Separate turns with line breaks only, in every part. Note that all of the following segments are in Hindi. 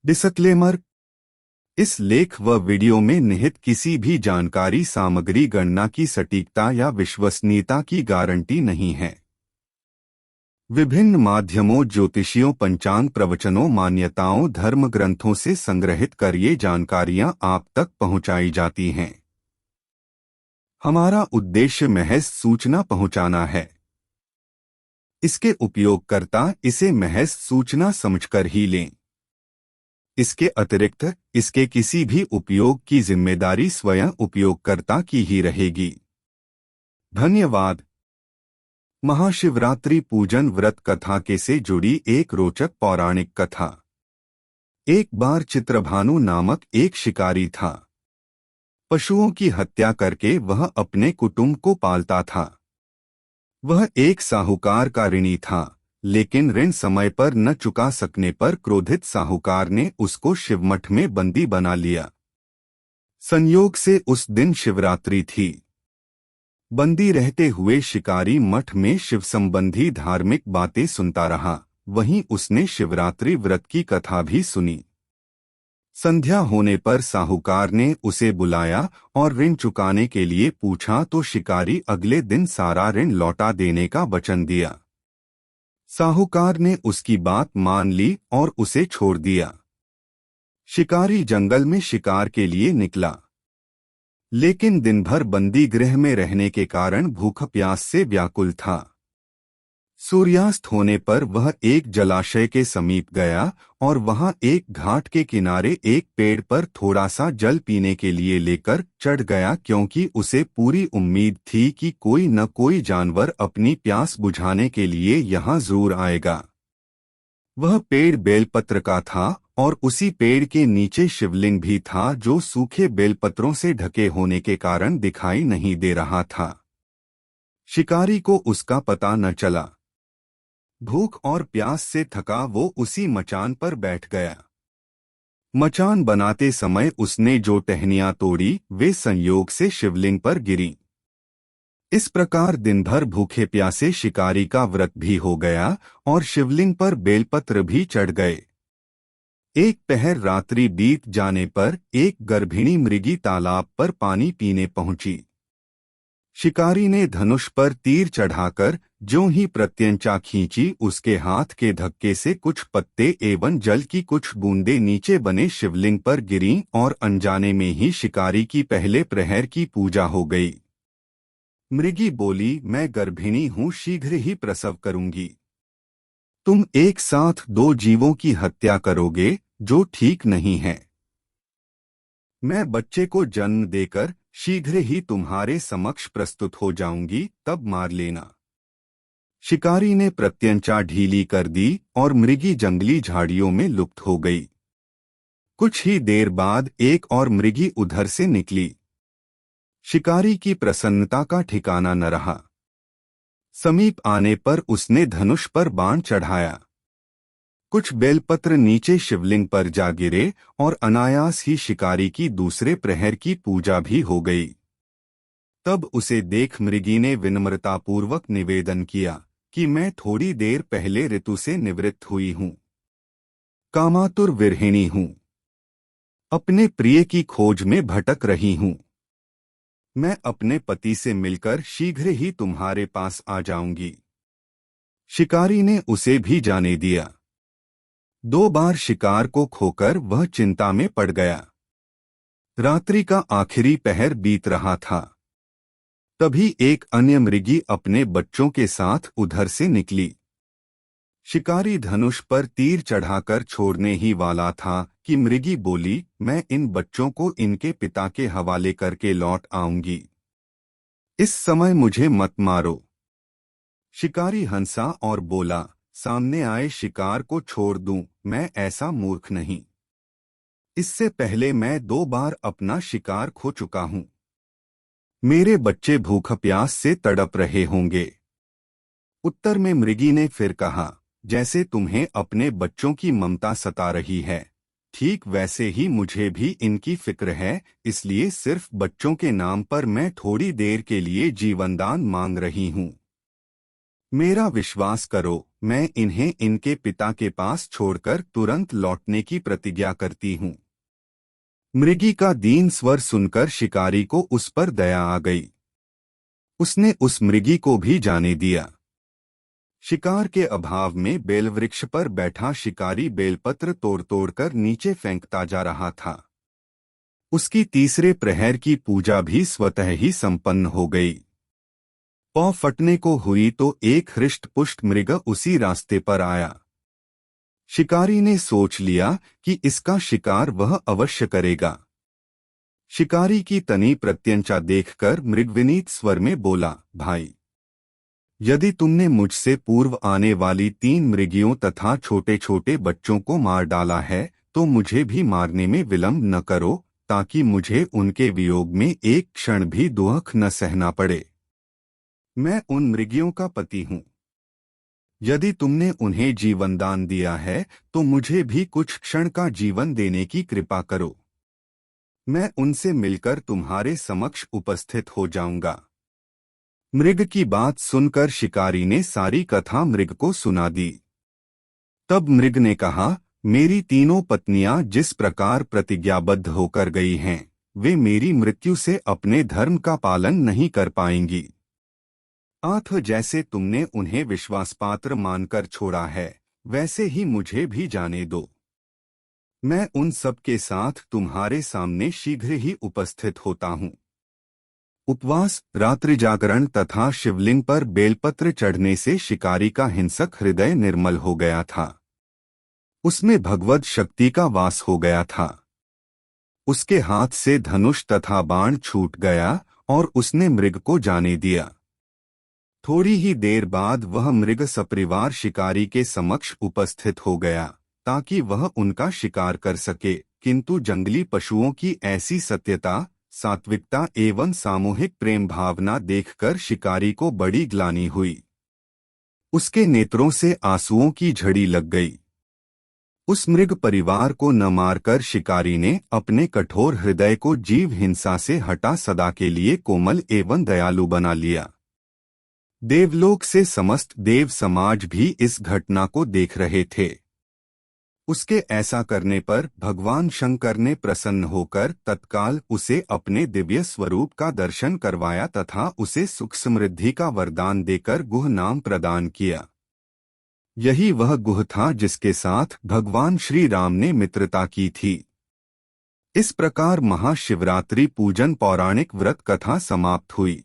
डिस्क्लेमर। इस लेख व वीडियो में निहित किसी भी जानकारी सामग्री गणना की सटीकता या विश्वसनीयता की गारंटी नहीं है। विभिन्न माध्यमों, ज्योतिषियों, पंचांग प्रवचनों, मान्यताओं, धर्म ग्रंथों से संग्रहित कर ये जानकारियां आप तक पहुंचाई जाती हैं। हमारा उद्देश्य महज सूचना पहुंचाना है। इसके उपयोगकर्ता इसे महज सूचना समझकर ही लें। इसके अतिरिक्त इसके किसी भी उपयोग की जिम्मेदारी स्वयं उपयोगकर्ता की ही रहेगी। धन्यवाद। महाशिवरात्रि पूजन व्रत कथा के से जुड़ी एक रोचक पौराणिक कथा। एक बार चित्रभानु नामक एक शिकारी था। पशुओं की हत्या करके वह अपने कुटुंब को पालता था। वह एक साहूकार का ऋणी था, लेकिन ऋण समय पर न चुका सकने पर क्रोधित साहूकार ने उसको शिवमठ में बंदी बना लिया। संयोग से उस दिन शिवरात्रि थी। बंदी रहते हुए शिकारी मठ में शिव संबंधी धार्मिक बातें सुनता रहा। वहीं उसने शिवरात्रि व्रत की कथा भी सुनी। संध्या होने पर साहूकार ने उसे बुलाया और ऋण चुकाने के लिए पूछा तो शिकारी अगले दिन सारा ऋण लौटा देने का वचन दिया। साहूकार ने उसकी बात मान ली और उसे छोड़ दिया। शिकारी जंगल में शिकार के लिए निकला, लेकिन दिन भर बंदी गृह में रहने के कारण भूख प्यास से व्याकुल था। सूर्यास्त होने पर वह एक जलाशय के समीप गया और वहां एक घाट के किनारे एक पेड़ पर थोड़ा सा जल पीने के लिए लेकर चढ़ गया, क्योंकि उसे पूरी उम्मीद थी कि कोई न कोई जानवर अपनी प्यास बुझाने के लिए यहाँ जरूर आएगा। वह पेड़ बेलपत्र का था और उसी पेड़ के नीचे शिवलिंग भी था, जो सूखे बेलपत्रों से ढके होने के कारण दिखाई नहीं दे रहा था। शिकारी को उसका पता न चला। भूख और प्यास से थका वो उसी मचान पर बैठ गया। मचान बनाते समय उसने जो टहनियां तोड़ी वे संयोग से शिवलिंग पर गिरी। इस प्रकार दिन भर भूखे प्यासे शिकारी का व्रत भी हो गया और शिवलिंग पर बेलपत्र भी चढ़ गए। एक पहर रात्रि बीत जाने पर एक गर्भिणी मृगी तालाब पर पानी पीने पहुंची। शिकारी ने धनुष पर तीर चढ़ाकर ज्यों ही प्रत्यंचा खींची, उसके हाथ के धक्के से कुछ पत्ते एवं जल की कुछ बूंदें नीचे बने शिवलिंग पर गिरीं और अनजाने में ही शिकारी की पहले प्रहर की पूजा हो गई। मृगी बोली, मैं गर्भिणी हूँ, शीघ्र ही प्रसव करूंगी। तुम एक साथ दो जीवों की हत्या करोगे, जो ठीक नहीं है। मैं बच्चे को जन्म देकर शीघ्र ही तुम्हारे समक्ष प्रस्तुत हो जाऊंगी, तब मार लेना। शिकारी ने प्रत्यंचा ढीली कर दी और मृगी जंगली झाड़ियों में लुप्त हो गई। कुछ ही देर बाद एक और मृगी उधर से निकली। शिकारी की प्रसन्नता का ठिकाना न रहा। समीप आने पर उसने धनुष पर बाण चढ़ाया। कुछ बेलपत्र नीचे शिवलिंग पर जा गिरे और अनायास ही शिकारी की दूसरे प्रहर की पूजा भी हो गई। तब उसे देख मृगी ने विनम्रतापूर्वक निवेदन किया कि मैं थोड़ी देर पहले ऋतु से निवृत्त हुई हूँ, कामातुर विरहिणी हूँ, अपने प्रिय की खोज में भटक रही हूँ। मैं अपने पति से मिलकर शीघ्र ही तुम्हारे पास आ जाऊंगी। शिकारी ने उसे भी जाने दिया। 2 बार शिकार को खोकर वह चिंता में पड़ गया। रात्रि का आखिरी पहर बीत रहा था। तभी एक अन्य मृगी अपने बच्चों के साथ उधर से निकली। शिकारी धनुष पर तीर चढ़ाकर छोड़ने ही वाला था कि मृगी बोली, मैं इन बच्चों को इनके पिता के हवाले करके लौट आऊंगी। इस समय मुझे मत मारो। शिकारी हंसा और बोला, सामने आए शिकार को छोड़ दूं, मैं ऐसा मूर्ख नहीं। इससे पहले मैं 2 बार अपना शिकार खो चुका हूं। मेरे बच्चे भूख प्यास से तड़प रहे होंगे। उत्तर में मृगी ने फिर कहा, जैसे तुम्हें अपने बच्चों की ममता सता रही है, ठीक वैसे ही मुझे भी इनकी फिक्र है, इसलिए सिर्फ बच्चों के नाम पर मैं थोड़ी देर के लिए जीवनदान मांग रही हूं। मेरा विश्वास करो, मैं इन्हें इनके पिता के पास छोड़कर तुरंत लौटने की प्रतिज्ञा करती हूँ। मृगी का दीन स्वर सुनकर शिकारी को उस पर दया आ गई। उसने उस मृगी को भी जाने दिया। शिकार के अभाव में बेलवृक्ष पर बैठा शिकारी बेलपत्र तोड़ तोड़कर नीचे फेंकता जा रहा था। उसकी तीसरे प्रहर की पूजा भी स्वतः ही संपन्न हो गई। पौ फटने को हुई तो एक हृष्ट-पुष्ट मृग उसी रास्ते पर आया। शिकारी ने सोच लिया कि इसका शिकार वह अवश्य करेगा। शिकारी की तनी प्रत्यंचा देखकर मृग विनीत स्वर में बोला, भाई, यदि तुमने मुझसे पूर्व आने वाली 3 मृगियों तथा छोटे छोटे बच्चों को मार डाला है तो मुझे भी मारने में विलंब न करो, ताकि मुझे उनके वियोग में एक क्षण भी दुख न सहना पड़े। मैं उन मृगियों का पति हूँ। यदि तुमने उन्हें जीवन दान दिया है तो मुझे भी कुछ क्षण का जीवन देने की कृपा करो। मैं उनसे मिलकर तुम्हारे समक्ष उपस्थित हो जाऊंगा। मृग की बात सुनकर शिकारी ने सारी कथा मृग को सुना दी। तब मृग ने कहा, मेरी तीनों पत्नियां जिस प्रकार प्रतिज्ञाबद्ध होकर गई हैं, वे मेरी मृत्यु से अपने धर्म का पालन नहीं कर पाएंगी। आठ जैसे तुमने उन्हें विश्वासपात्र मानकर छोड़ा है, वैसे ही मुझे भी जाने दो। मैं उन सब के साथ तुम्हारे सामने शीघ्र ही उपस्थित होता हूँ। उपवास, रात्रि जागरण तथा शिवलिंग पर बेलपत्र चढ़ने से शिकारी का हिंसक हृदय निर्मल हो गया था। उसमें भगवत शक्ति का वास हो गया था। उसके हाथ से धनुष तथा बाण छूट गया और उसने मृग को जाने दिया। थोड़ी ही देर बाद वह मृग सपरिवार शिकारी के समक्ष उपस्थित हो गया ताकि वह उनका शिकार कर सके, किंतु जंगली पशुओं की ऐसी सत्यता, सात्विकता एवं सामूहिक प्रेम भावना देखकर शिकारी को बड़ी ग्लानि हुई। उसके नेत्रों से आंसुओं की झड़ी लग गई। उस मृग परिवार को न मारकर शिकारी ने अपने कठोर हृदय को जीव हिंसा से हटा सदा के लिए कोमल एवं दयालु बना लिया। देवलोक से समस्त देव समाज भी इस घटना को देख रहे थे। उसके ऐसा करने पर भगवान शंकर ने प्रसन्न होकर तत्काल उसे अपने दिव्य स्वरूप का दर्शन करवाया तथा उसे सुख समृद्धि का वरदान देकर गुह नाम प्रदान किया। यही वह गुह था जिसके साथ भगवान श्री राम ने मित्रता की थी। इस प्रकार महाशिवरात्रि पूजन पौराणिक व्रत कथा समाप्त हुई।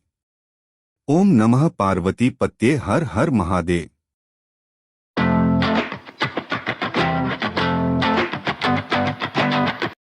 ओम नमः पार्वती पत्ये हर हर महादेव।